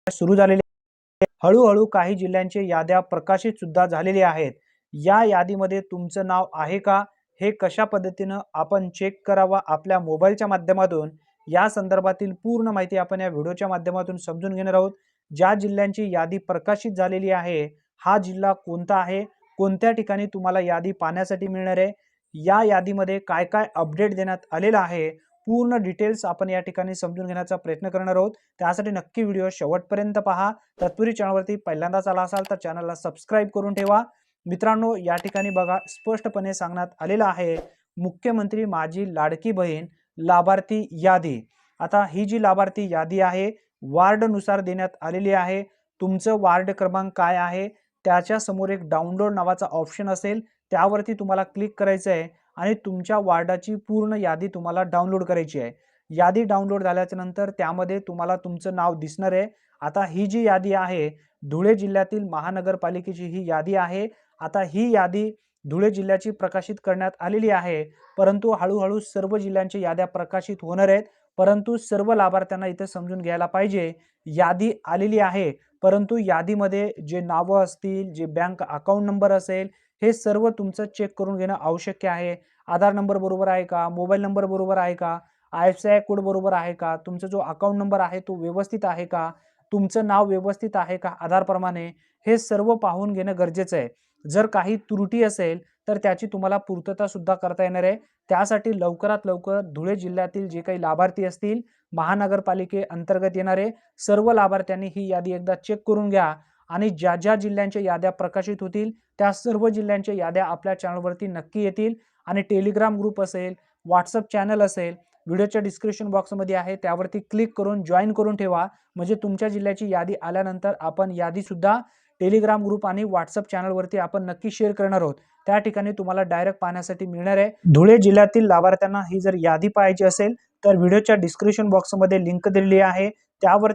सुरू झालेली आहे। हळूहळू काही जिल्ह्यांच्या याद्या प्रकाशित सुद्धा झालेल्या आहेत। या यादीमध्ये तुमचं नाव आहे का हे कशा पद्धतीने आपण चेक करावा आपल्या मोबाईलच्या माध्यमातून, या संदर्भातील पूर्ण माहिती आपण या व्हिडिओच्या माध्यमातून समजून घेणार आहोत। ज्या जिल्ह्यांची यादी प्रकाशित झालेली आहे, हा जिल्हा कोणता आहे, कोणत्या ठिकाणी तुम्हाला यादी पाहण्यासाठी मिळणार आहे, या यादीमध्ये काय काय अपडेट देण्यात आलेला आहे, पूर्ण डिटेल्स आपण या ठिकाणी समजून घेण्याचा प्रयत्न करणार आहोत। त्यासाठी नक्की व्हिडिओ शेवटपर्यंत पहा। तत्पूर्वी चॅनलवरती पहिल्यांदाच आला असाल तर चॅनलला सबस्क्राइब करून ठेवा। मित्रांनो, या ठिकाणी बघा स्पष्टपणे सांगण्यात आलेलं आहे, मुख्यमंत्री माझी लाडकी बहीण लाभार्थी यादी। आता ही जी लाभार्थी यादी आहे वार्डनुसार देण्यात आलेली आहे। तुमचं वार्ड क्रमांक काय आहे त्याच्या समोर एक डाउनलोड नावाचा ऑप्शन असेल, त्यावरती तुम्हाला क्लिक करायचं आहे आणि तुमच्या वार्डाची पूर्ण यादी तुम्हाला डाउनलोड करायची आहे। यादी डाउनलोड झाल्याच्या नंतर त्यामध्ये तुम्हाला तुमचं नाव दिसणार आहे। आता ही जी यादी आहे धुळे जिल्ह्यातील महानगरपालिकेची ही यादी आहे। आता ही यादी धुळे जिल्ह्याची प्रकाशित करण्यात आलेली आहे, परंतु हळूहळू सर्व जिल्ह्यांच्या याद्या प्रकाशित होणार आहेत। परंतु सर्व लाभार्थ्यांना इथे समजून घ्यायला पाहिजे, यादी आलेली आहे, परंतु यादीमध्ये जे नावं असतील, जे बँक अकाउंट नंबर असेल, हे सर्व तुमचं चेक करून घेणं आवश्यक आहे। आधार नंबर बरोबर आहे का, मोबाईल नंबर बरोबर आहे का, आयएफएससी कोड बरोबर आहे का, तुमचा जो अकाउंट नंबर आहे तो व्यवस्थित आहे का, तुमचं नाव व्यवस्थित आहे का आधारप्रमाणे, हे सर्व पाहून घेणं गरजेचं आहे। जर काही त्रुटी असेल तर त्याची तुम्हाला पूर्तता सुद्धा करता येणार आहे। त्यासाठी लवकरात लवकर धुळे जिल्ह्यातील जे काही लाभार्थी असतील, महानगरपालिके अंतर्गत येणारे सर्व लाभार्थ्यांनी ही यादी एकदा चेक करून घ्या आणि ज्या ज्या जिल्ह्यांच्या याद्या प्रकाशित होतील त्या सर्व जिल्ह्यांच्या याद्या आपल्या चॅनलवरती नक्की येतील। आणि टेलिग्राम ग्रुप असेल, व्हॉट्सअप चॅनल असेल, व्हिडिओच्या डिस्क्रिप्शन बॉक्समध्ये आहे, त्यावरती क्लिक करून जॉईन करून ठेवा। म्हणजे तुमच्या जिल्ह्याची यादी आल्यानंतर आपण यादी सुद्धा टेलिग्राम ग्रुप आणि व्हॉट्सअप चॅनलवरती आपण नक्की शेअर करणार आहोत। त्या ठिकाणी तुम्हाला डायरेक्ट पाहण्यासाठी मिळणार आहे। धुळे जिल्ह्यातील लाभार्थ्यांना ही जर यादी पाहायची असेल तर व्हिडिओच्या डिस्क्रिप्शन बॉक्समध्ये लिंक दिलेली आहे, त्यावर